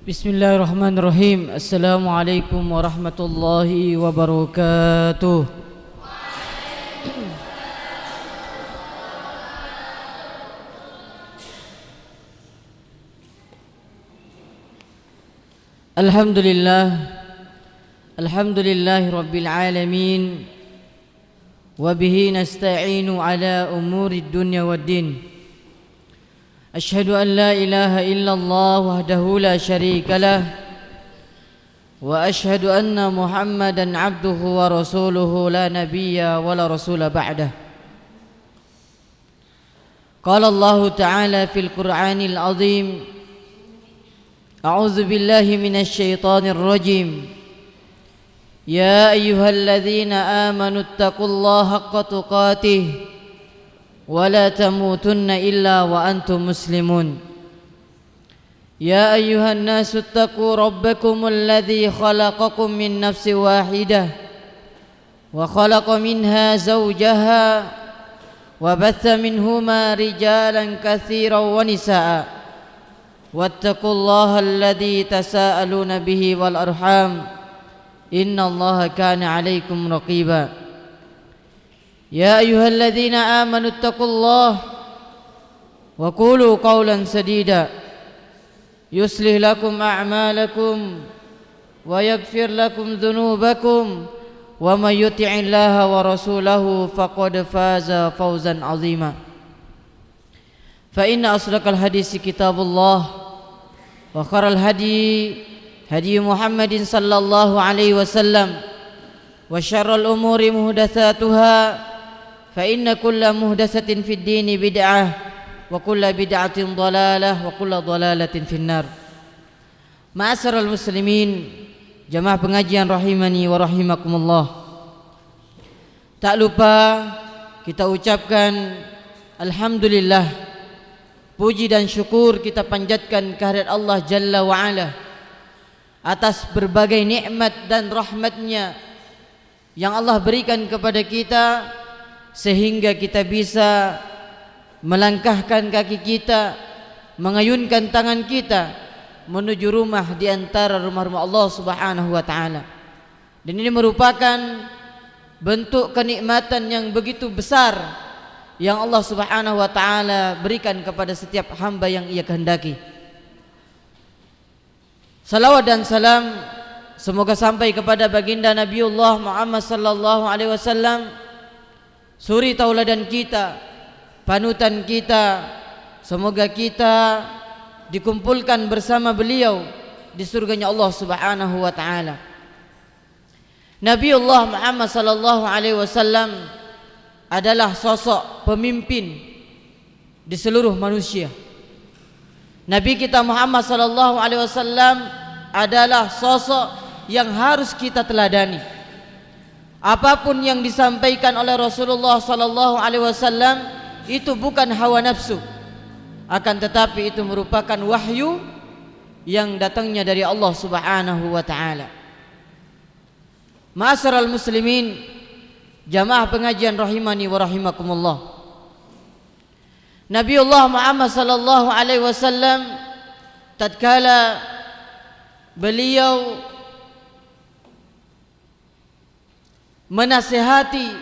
Bismillahirrahmanirrahim. Assalamualaikum warahmatullahi wabarakatuh. Alhamdulillahi rabbil alamin. Wa bihi nasta'inu ala umurid dunya waddin. Ashhadu an la ilaha illallah wahdahu la syarika lah. Wa ashhadu anna Muhammadan abduhu wa rasuluhu la nabiyya wa la rasula ba'dah. Qala Allah ta'ala fil Qur'anil azim. A'udzu billahi minasy syaithanir rajim. Ya ayyuhalladzina amanu taqullaha haqqa tuqatih wa la tamutunna illa wa antum muslimun. Ya ayyuhan nasu taqu rabbakumul ladzi khalaqakum min nafsin wahidah wa khalaqa minha zawjaha wa batha minhuma rijalan katsiran wa nisaa. Wattaqullaha alladzi tasaaluna bihi wal arham. Innallaha kana 'alaikum raqiba. Ya ayyuhalladzina amanu taqullaha wa qulu qawlan sadida yuslih lakum a'malakum wa yaghfir lakum dhunubakum wa may yuti'illaha wa rasulahu faqad faza fawzan 'azima. Fa inna asdaqal hadisi kitabullah wa khairal hadi Muhammadin sallallahu alaihi wasallam wa syarrul umuri muhdatsatuha fa inna kulla muhdatsatin fid dini bid'ah wa kulla bid'atin dhalalah wa kulla dhalalatin finnar. Ma'asyiral muslimin, jamaah pengajian rahimani wa rahimakumullah. Tak lupa kita ucapkan alhamdulillah, puji dan syukur kita panjatkan kehadirat Allah Jalla wa Ala atas berbagai nikmat dan rahmatnya yang Allah berikan kepada kita, sehingga kita bisa melangkahkan kaki kita, mengayunkan tangan kita menuju rumah di antara rumah-rumah Allah Subhanahu wa taala. Dan ini merupakan bentuk kenikmatan yang begitu besar yang Allah Subhanahu wa taala berikan kepada setiap hamba yang Ia kehendaki. Salawat dan salam semoga sampai kepada baginda Nabiullah Muhammad sallallahu alaihi wasallam, suri tauladan kita, panutan kita. Semoga kita dikumpulkan bersama beliau di surganya Allah Subhanahu wa taala. Nabiullah Muhammad sallallahu alaihi wasallam adalah sosok pemimpin di seluruh manusia. Nabi kita Muhammad sallallahu alaihi wasallam adalah sosok yang harus kita teladani. Apapun yang disampaikan oleh Rasulullah sallallahu alaihi wasallam itu bukan hawa nafsu, akan tetapi itu merupakan wahyu yang datangnya dari Allah Subhanahu wa taala. Ma'asyiral muslimin, jamaah pengajian rahimani wa rahimakumullah. Nabiullah Muhammad sallallahu alaihi wasallam tatkala beliau menasihati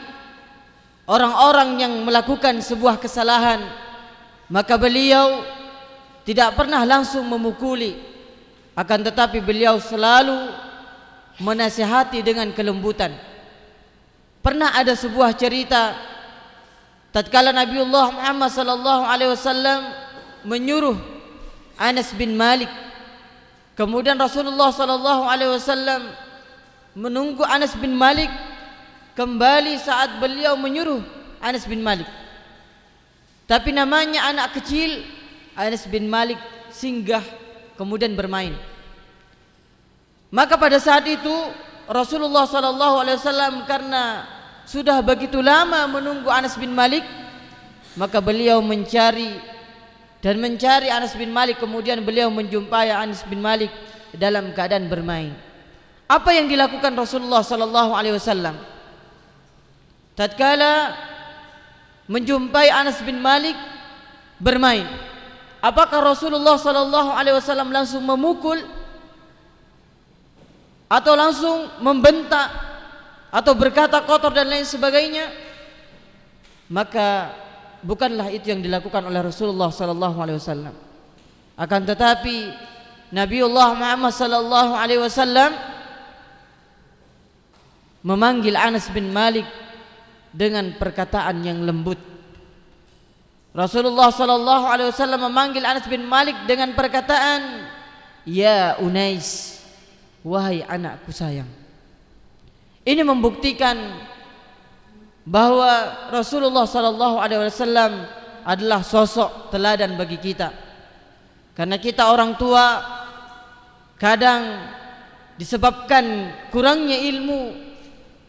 orang-orang yang melakukan sebuah kesalahan, maka beliau tidak pernah langsung memukuli, akan tetapi beliau selalu menasihati dengan kelembutan. Pernah ada sebuah cerita tatkala Nabiullah Muhammad sallallahu alaihi wasallam menyuruh Anas bin Malik, kemudian Rasulullah sallallahu alaihi wasallam menunggu Anas bin Malik kembali saat beliau menyuruh Anas bin Malik. Tapi namanya anak kecil, Anas bin Malik singgah kemudian bermain. Maka pada saat itu Rasulullah sallallahu alaihi wasallam karena sudah begitu lama menunggu Anas bin Malik, maka beliau mencari Anas bin Malik, kemudian beliau menjumpai Anas bin Malik dalam keadaan bermain. Apa yang dilakukan Rasulullah sallallahu alaihi wasallam? Tatkala menjumpai Anas bin Malik bermain, apakah Rasulullah sallallahu alaihi wasallam langsung memukul atau langsung membentak atau berkata kotor dan lain sebagainya, maka bukanlah itu yang dilakukan oleh Rasulullah sallallahu alaihi wasallam. Akan tetapi Nabiullah Muhammad sallallahu alaihi wasallam memanggil Anas bin Malik dengan perkataan yang lembut. Rasulullah sallallahu alaihi wasallam memanggil Anas bin Malik dengan perkataan, "Ya Unais, wahai anakku sayang." Ini membuktikan bahwa Rasulullah sallallahu alaihi wasallam adalah sosok teladan bagi kita. Karena kita orang tua kadang disebabkan kurangnya ilmu,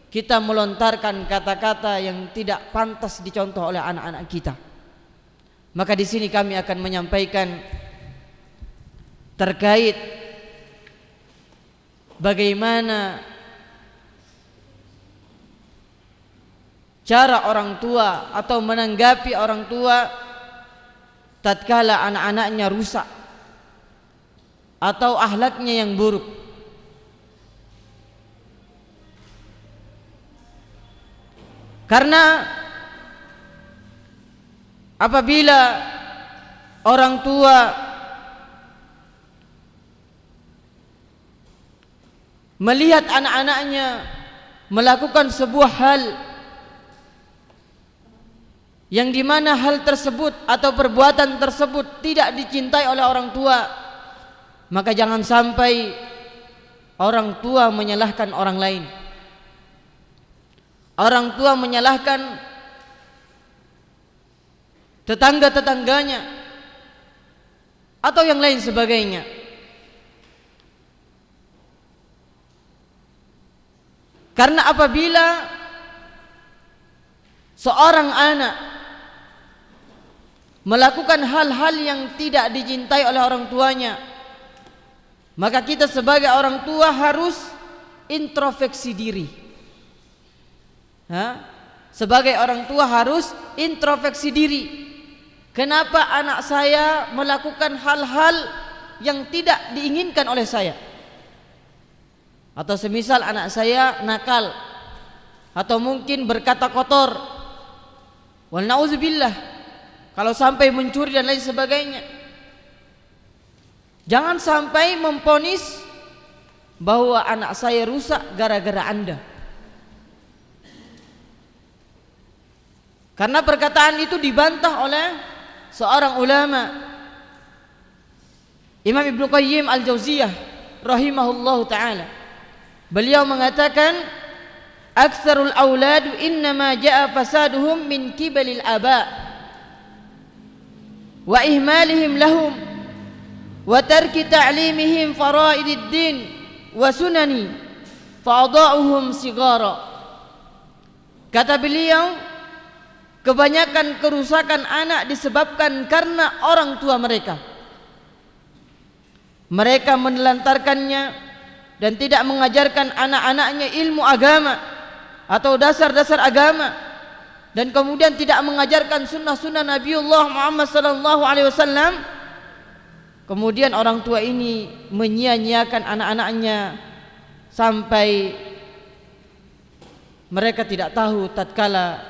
kita melontarkan kata-kata yang tidak pantas dicontoh oleh anak-anak kita. Maka di sini kami akan menyampaikan terkait bagaimana cara orang tua atau menanggapi orang tua tatkala anak-anaknya rusak atau akhlaknya yang buruk. Karena apabila orang tua melihat anak-anaknya melakukan sebuah hal yang dimana hal tersebut atau perbuatan tersebut tidak dicintai oleh orang tua, maka jangan sampai orang tua menyalahkan orang lain. Orang tua menyalahkan tetangga-tetangganya atau yang lain sebagainya. Karena apabila seorang anak melakukan hal-hal yang tidak dicintai oleh orang tuanya, maka kita sebagai orang tua harus introspeksi diri. Sebagai orang tua harus introspeksi diri. Kenapa anak saya melakukan hal-hal yang tidak diinginkan oleh saya? Atau semisal anak saya nakal atau mungkin berkata kotor, wal na'udzubillah, kalau sampai mencuri dan lain sebagainya. Jangan sampai memponis bahwa anak saya rusak gara-gara Anda. Karena perkataan itu dibantah oleh seorang ulama, Imam Ibnu Qayyim Al-Jauziyah rahimahullahu ta'ala. Beliau mengatakan, aktsarul aulad innama jaa fasaduhum min kibalil aba wa ihmalihim lahum wa tarki ta'limihim faraidid din wa sunani fa'adha'uhum sigara. Kata beliau, kebanyakan kerusakan anak disebabkan karena orang tua mereka. Mereka menelantarkannya dan tidak mengajarkan anak-anaknya ilmu agama atau dasar-dasar agama, dan kemudian tidak mengajarkan sunnah-sunnah Nabiullah Muhammad sallallahu alaihi wasallam. Kemudian orang tua ini menyia-nyiakan anak-anaknya sampai mereka tidak tahu tatkala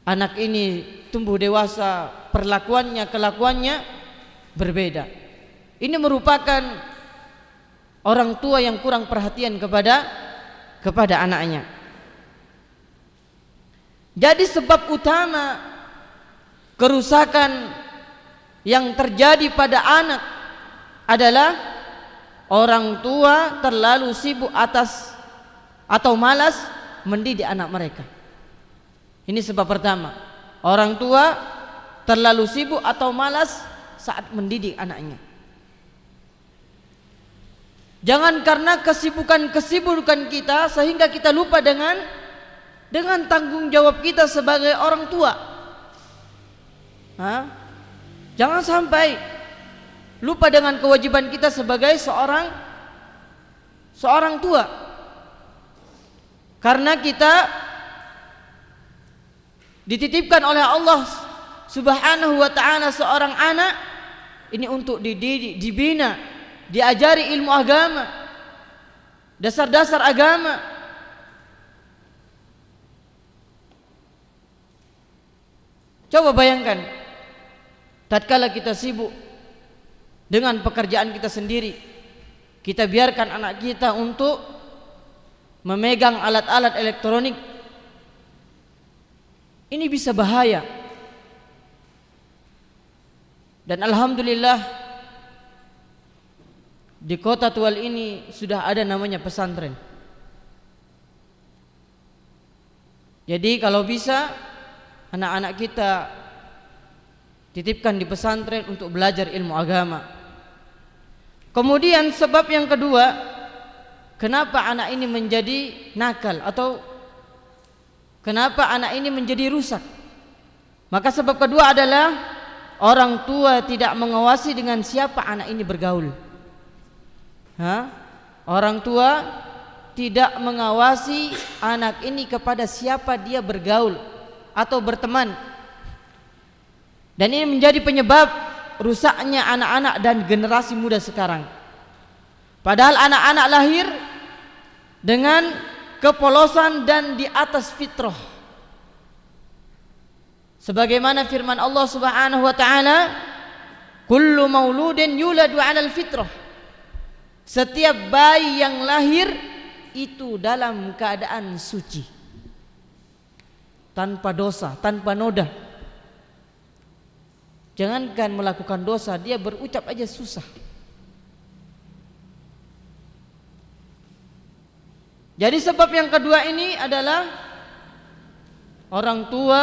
anak ini tumbuh dewasa, perlakuannya, kelakuannya berbeda. Ini merupakan orang tua yang kurang perhatian kepada anaknya. Jadi sebab utama kerusakan yang terjadi pada anak adalah orang tua terlalu sibuk atas atau malas mendidik anak mereka. Ini sebab pertama. Orang tua terlalu sibuk atau malas saat mendidik anaknya. Jangan karena kesibukan kita sehingga kita lupa dengan tanggung jawab kita sebagai orang tua. Jangan sampai lupa dengan kewajiban kita sebagai seorang tua. Karena kita dititipkan oleh Allah Subhanahu wa ta'ala seorang anak ini untuk dididik, dibina, diajari ilmu agama, dasar-dasar agama. Coba bayangkan, tatkala kita sibuk dengan pekerjaan kita sendiri, kita biarkan anak kita untuk memegang alat-alat elektronik. Ini bisa bahaya. Dan alhamdulillah di kota Tual ini sudah ada namanya pesantren. Jadi kalau bisa anak-anak kita titipkan di pesantren untuk belajar ilmu agama. Kemudian sebab yang kedua, kenapa anak ini menjadi nakal atau kenapa anak ini menjadi rusak? Maka sebab kedua adalah orang tua tidak mengawasi dengan siapa anak ini bergaul. Orang tua tidak mengawasi anak ini kepada siapa dia bergaul atau berteman. Dan ini menjadi penyebab rusaknya anak-anak dan generasi muda sekarang. Padahal anak-anak lahir dengan kepolosan dan di atas fitrah. Sebagaimana firman Allah Subhanahu wa taala, kullu mauludin yuladu 'alal fitrah. Setiap bayi yang lahir itu dalam keadaan suci, tanpa dosa, tanpa noda. Jangankan melakukan dosa, dia berucap aja susah. Jadi sebab yang kedua ini adalah orang tua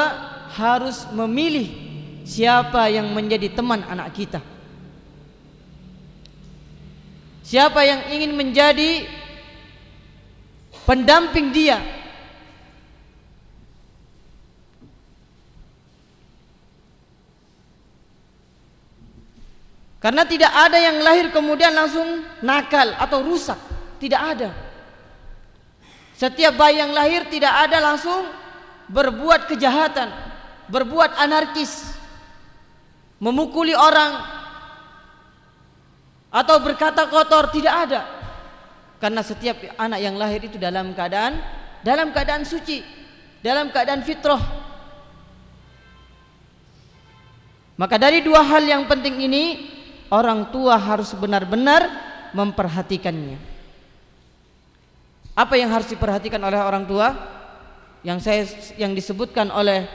harus memilih siapa yang menjadi teman anak kita, siapa yang ingin menjadi pendamping dia. Karena tidak ada yang lahir kemudian langsung nakal atau rusak, tidak ada. Setiap bayi yang lahir tidak ada langsung berbuat kejahatan, berbuat anarkis, memukuli orang atau berkata kotor, tidak ada. Karena setiap anak yang lahir itu dalam keadaan suci, dalam keadaan fitrah. Maka dari dua hal yang penting ini, orang tua harus benar-benar memperhatikannya. Apa yang harus diperhatikan oleh orang tua? Yang disebutkan oleh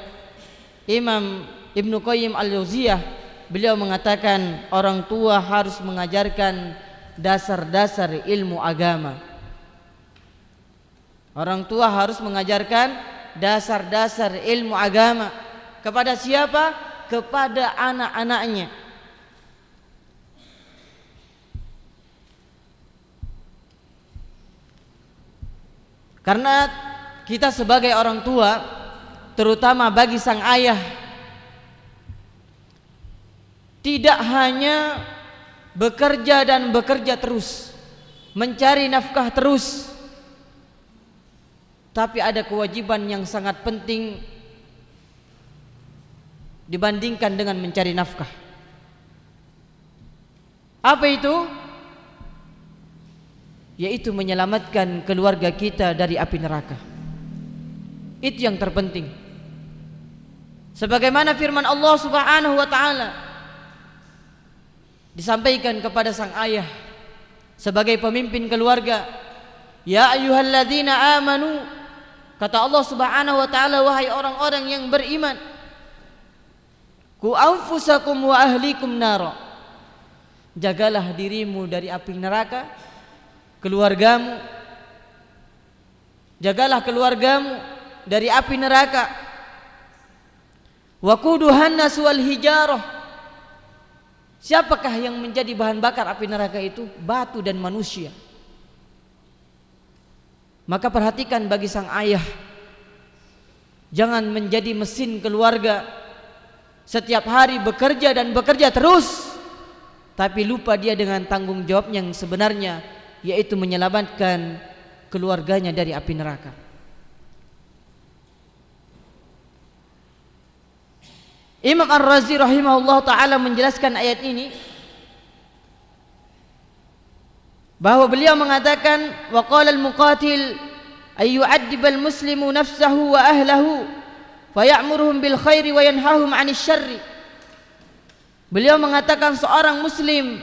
Imam Ibnu Qayyim Al-Jauziyah, beliau mengatakan orang tua harus mengajarkan dasar-dasar ilmu agama. Orang tua harus mengajarkan dasar-dasar ilmu agama kepada siapa? Kepada anak-anaknya. Karena kita sebagai orang tua, terutama bagi sang ayah, tidak hanya bekerja dan bekerja terus, mencari nafkah terus, tapi ada kewajiban yang sangat penting dibandingkan dengan mencari nafkah. Apa itu? Yaitu menyelamatkan keluarga kita dari api neraka. Itu yang terpenting. Sebagaimana firman Allah Subhanahu wa taala disampaikan kepada sang ayah sebagai pemimpin keluarga, ya ayyuhalladzina amanu, kata Allah Subhanahu wa taala, wahai orang-orang yang beriman, ku anfusakum wa ahlikum nara, jagalah dirimu dari api neraka, keluargamu, jagalah keluargamu dari api neraka. Waquduhan nas wal hijarah, siapakah yang menjadi bahan bakar api neraka itu? Batu dan manusia. Maka perhatikan bagi sang ayah, jangan menjadi mesin keluarga, setiap hari bekerja dan bekerja terus, tapi lupa dia dengan tanggung jawab yang sebenarnya, yaitu menyelamatkan keluarganya dari api neraka. Imam Ar-Razi rahimahullah ta'ala menjelaskan ayat ini bahwa beliau mengatakan wa qala al-muqatil ay yu'addibal muslimu nafsahu wa ahlahu fa ya'muruhum bil khairi wa yanhahum 'anil syarri. Beliau mengatakan seorang muslim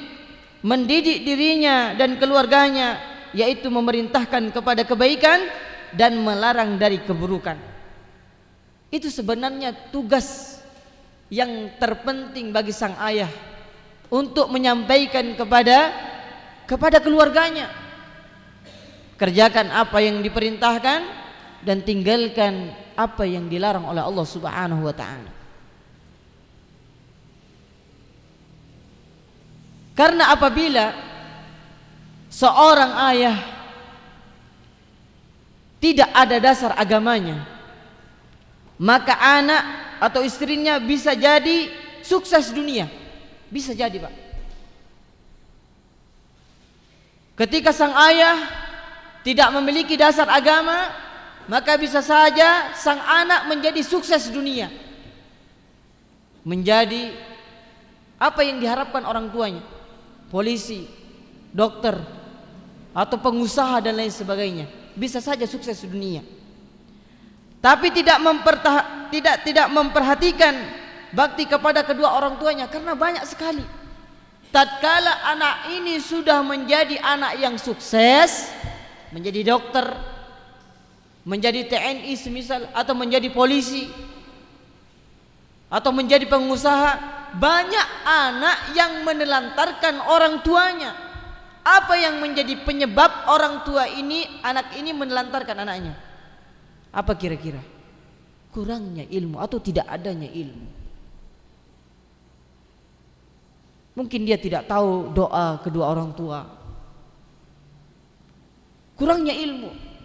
mendidik dirinya dan keluarganya, yaitu memerintahkan kepada kebaikan dan melarang dari keburukan. Itu sebenarnya tugas yang terpenting bagi sang ayah untuk menyampaikan kepada keluarganya. Kerjakan apa yang diperintahkan dan tinggalkan apa yang dilarang oleh Allah Subhanahu wa taala. Karena apabila seorang ayah tidak ada dasar agamanya, maka anak atau istrinya bisa jadi sukses dunia. Bisa jadi, Pak. Ketika sang ayah tidak memiliki dasar agama, maka bisa saja sang anak menjadi sukses dunia, menjadi apa yang diharapkan orang tuanya, polisi, dokter, atau pengusaha dan lain sebagainya. Bisa saja sukses dunia, tapi tidak memperhatikan bakti kepada kedua orang tuanya. Karena banyak sekali tatkala anak ini sudah menjadi anak yang sukses, menjadi dokter, menjadi TNI semisal, atau menjadi polisi, atau menjadi pengusaha, banyak anak yang menelantarkan orang tuanya. Apa yang menjadi penyebab orang tua ini, anak ini menelantarkan anaknya? Apa kira-kira? Kurangnya ilmu atau tidak adanya ilmu. Mungkin dia tidak tahu doa kedua orang tua. Kurangnya ilmu.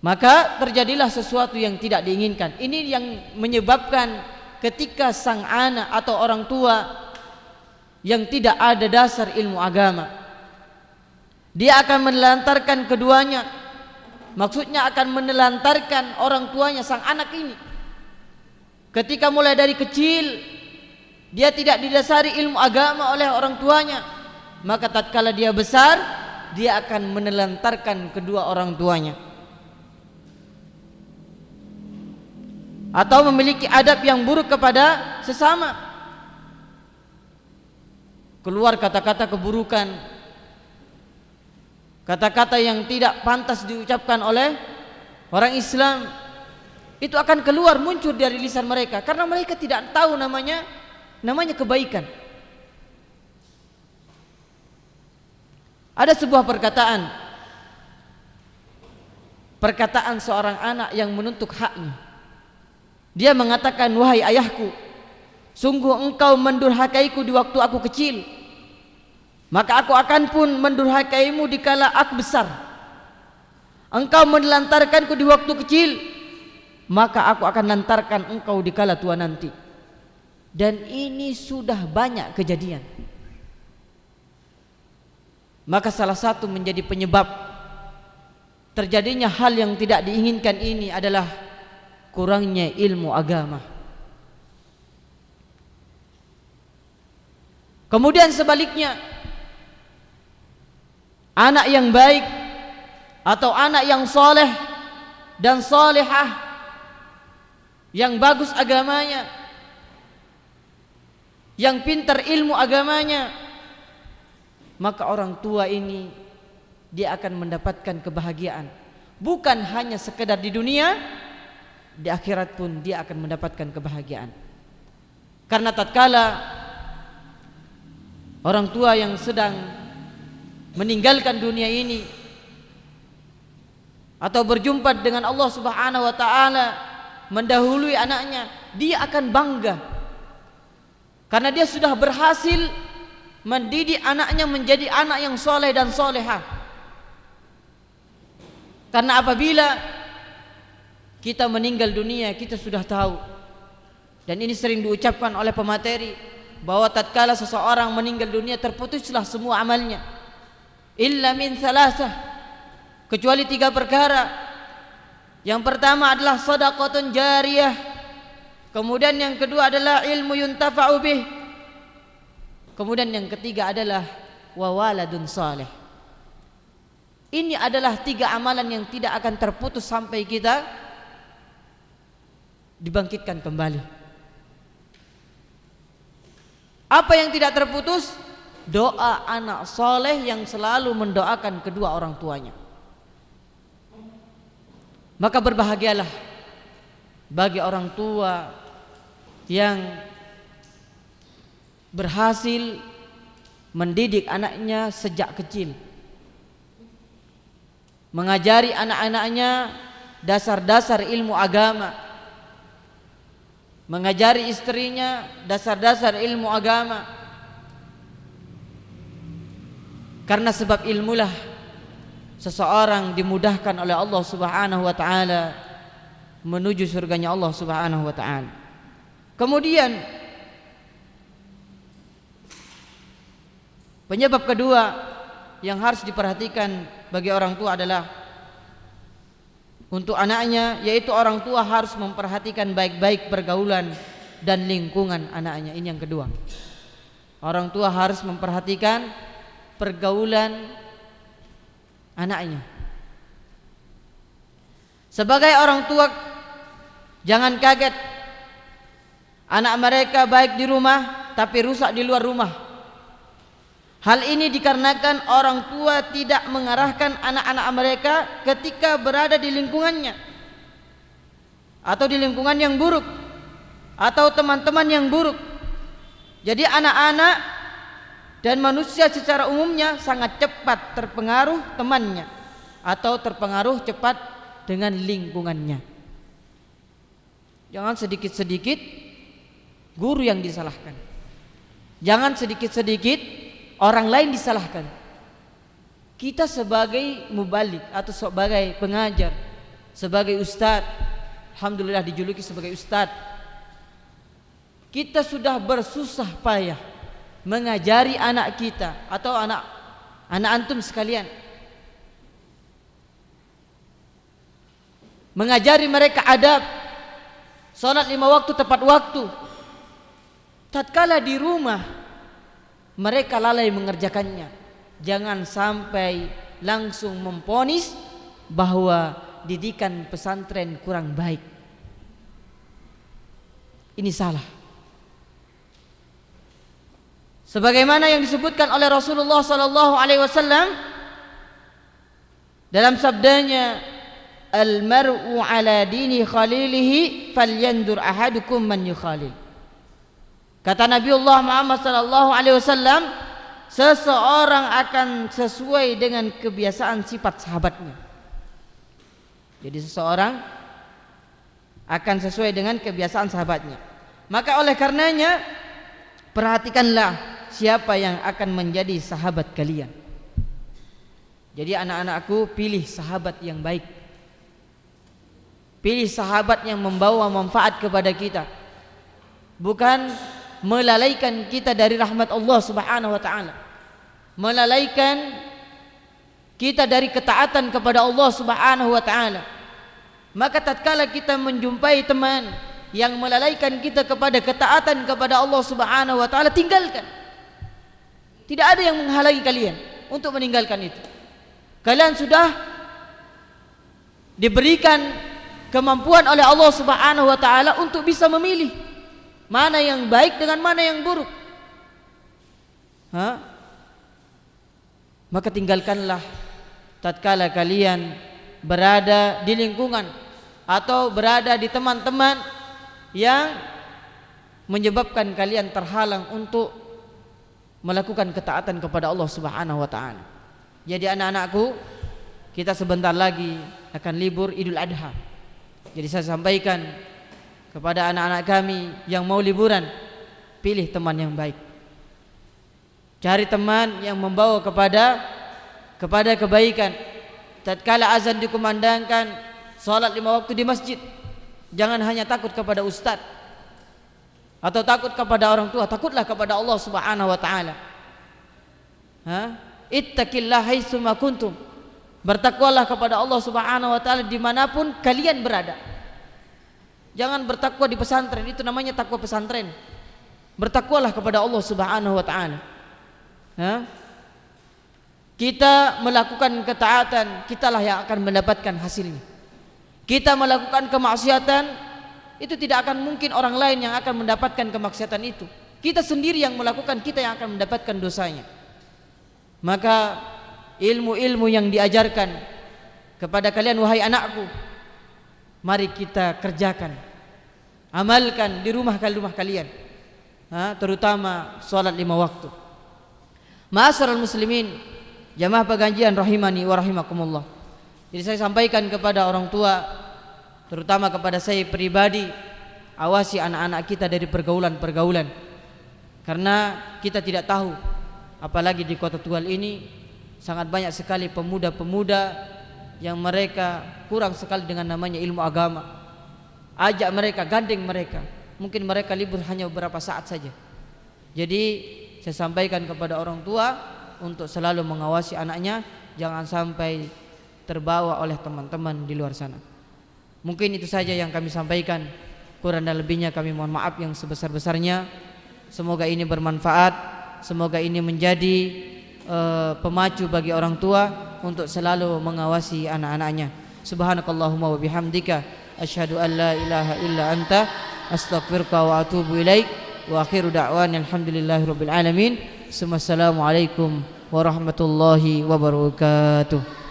Maka terjadilah sesuatu yang tidak diinginkan. Ini yang menyebabkan ketika sang anak atau orang tua yang tidak ada dasar ilmu agama, dia akan menelantarkan keduanya. Maksudnya akan menelantarkan orang tuanya, sang anak ini. Ketika mulai dari kecil dia tidak didasari ilmu agama oleh orang tuanya, maka tatkala dia besar, dia akan menelantarkan kedua orang tuanya. Atau memiliki adab yang buruk kepada sesama. Keluar kata-kata keburukan, kata-kata yang tidak pantas diucapkan oleh orang Islam. Itu akan keluar, muncul dari lisan mereka, karena mereka tidak tahu namanya kebaikan. Ada sebuah perkataan seorang anak yang menuntut haknya. Dia mengatakan, wahai ayahku, sungguh engkau mendurhakaiku di waktu aku kecil, maka aku akan pun mendurhakaimu dikala aku besar. Engkau menelantarkanku di waktu kecil, maka aku akan lantarkan engkau dikala tua nanti. Dan ini sudah banyak kejadian. Maka salah satu menjadi penyebab terjadinya hal yang tidak diinginkan ini adalah kurangnya ilmu agama. Kemudian sebaliknya, anak yang baik atau anak yang soleh dan solehah, yang bagus agamanya, yang pintar ilmu agamanya, maka orang tua ini dia akan mendapatkan kebahagiaan. Bukan hanya sekedar di dunia, di akhirat pun dia akan mendapatkan kebahagiaan. Karena tatkala orang tua yang sedang meninggalkan dunia ini atau berjumpa dengan Allah Subhanahu wa taala, mendahului anaknya, dia akan bangga karena dia sudah berhasil mendidik anaknya menjadi anak yang soleh dan solehah. Karena apabila kita meninggal dunia, kita sudah tahu, dan ini sering diucapkan oleh pemateri, bahwa tatkala seseorang meninggal dunia terputuslah semua amalnya, illa min thalathah, kecuali 3 perkara. Yang pertama adalah shadaqatun jariyah. Kemudian yang kedua adalah ilmu yuntafa'u bih. Kemudian yang ketiga adalah wa waladun salih. Ini adalah 3 amalan yang tidak akan terputus sampai kita dibangkitkan kembali. Apa yang tidak terputus? Doa anak soleh yang selalu mendoakan kedua orang tuanya. Maka berbahagialah bagi orang tua yang berhasil mendidik anaknya sejak kecil, mengajari anak-anaknya dasar-dasar ilmu agama, mengajari istrinya dasar-dasar ilmu agama. Karena sebab ilmulah seseorang dimudahkan oleh Allah Subhanahu wa taala menuju surganya Allah Subhanahu wa taala. Kemudian penyebab kedua yang harus diperhatikan bagi orang tua adalah untuk anaknya, yaitu orang tua harus memperhatikan baik-baik pergaulan dan lingkungan anaknya. Ini yang kedua. Orang tua harus memperhatikan pergaulan anaknya. Sebagai orang tua, jangan kaget anak mereka baik di rumah tapi rusak di luar rumah. Hal ini dikarenakan orang tua tidak mengarahkan anak-anak mereka ketika berada di lingkungannya, atau di lingkungan yang buruk, atau teman-teman yang buruk. Jadi anak-anak dan manusia secara umumnya sangat cepat terpengaruh temannya, atau terpengaruh cepat dengan lingkungannya. Jangan sedikit-sedikit guru yang disalahkan. Jangan sedikit-sedikit orang lain disalahkan. Kita sebagai mubalik atau sebagai pengajar, sebagai ustadz, alhamdulillah dijuluki sebagai ustadz, kita sudah bersusah payah mengajari anak kita atau anak antum sekalian, mengajari mereka adab, salat 5 waktu tepat waktu. Tatkala di rumah mereka lalai mengerjakannya, jangan sampai langsung memvonis bahwa didikan pesantren kurang baik. Ini salah. Sebagaimana yang disebutkan oleh Rasulullah SAW dalam sabdanya, al-mar'u ala dini khalilihi falyandur ahadukum man yukhalil. Kata Nabiullah Muhammad SAW, seseorang akan sesuai dengan kebiasaan sifat sahabatnya. Jadi seseorang akan sesuai dengan kebiasaan sahabatnya. Maka oleh karenanya, perhatikanlah siapa yang akan menjadi sahabat kalian. Jadi anak-anakku, pilih sahabat yang baik. Pilih sahabat yang membawa manfaat kepada kita, bukan melalaikan kita dari rahmat Allah Subhanahu wa taala, melalaikan kita dari ketaatan kepada Allah Subhanahu wa taala. Maka tatkala kita menjumpai teman yang melalaikan kita kepada ketaatan kepada Allah Subhanahu wa taala, tinggalkan. Tidak ada yang menghalangi kalian untuk meninggalkan itu. Kalian sudah diberikan kemampuan oleh Allah Subhanahu wa taala untuk bisa memilih mana yang baik dengan mana yang buruk. Maka tinggalkanlah tatkala kalian berada di lingkungan atau berada di teman-teman yang menyebabkan kalian terhalang untuk melakukan ketaatan kepada Allah Subhanahu wa taala. Jadi anak-anakku, kita sebentar lagi akan libur Idul Adha. Jadi saya sampaikan kepada anak-anak kami yang mau liburan, pilih teman yang baik. Cari teman yang membawa kepada kebaikan. Tatkala azan dikumandangkan, salat 5 waktu di masjid, jangan hanya takut kepada ustaz atau takut kepada orang tua, takutlah kepada Allah Subhanahu wa taala. Ittaqillah haitsu ma kuntum. Bertakwalah kepada Allah Subhanahu wa taala dimanapun kalian berada. Jangan bertakwa di pesantren, itu namanya takwa pesantren. Bertakwalah kepada Allah Subhanahu wa taala. Kita melakukan ketaatan, kitalah yang akan mendapatkan hasilnya. Kita melakukan kemaksiatan, itu tidak akan mungkin orang lain yang akan mendapatkan kemaksiatan itu. Kita sendiri yang melakukan, kita yang akan mendapatkan dosanya. Maka ilmu-ilmu yang diajarkan kepada kalian wahai anakku, mari kita kerjakan, amalkan di rumah kalian, terutama salat 5 waktu. Ma'asyiral muslimin, jamaah pengajian rahimani wa rahimakumullah. Jadi saya sampaikan kepada orang tua, terutama kepada saya pribadi, awasi anak-anak kita dari pergaulan-pergaulan, karena kita tidak tahu, apalagi di kota Tegal ini sangat banyak sekali pemuda-pemuda yang mereka kurang sekali dengan namanya ilmu agama. Ajak mereka, gandeng mereka, mungkin mereka libur hanya beberapa saat saja. Jadi saya sampaikan kepada orang tua untuk selalu mengawasi anaknya, jangan sampai terbawa oleh teman-teman di luar sana. Mungkin itu saja yang kami sampaikan, kurang dan lebihnya kami mohon maaf yang sebesar-besarnya. Semoga ini bermanfaat, semoga ini menjadi pemacu bagi orang tua untuk selalu mengawasi anak-anaknya. Subhanakallahumma wa bihamdika asyhadu an la ilaha illa anta astaghfiruka wa atubu ilaik wa akhiru da'wana alhamdulillahirabbil alamin. Assalamualaikum warahmatullahi wabarakatuh.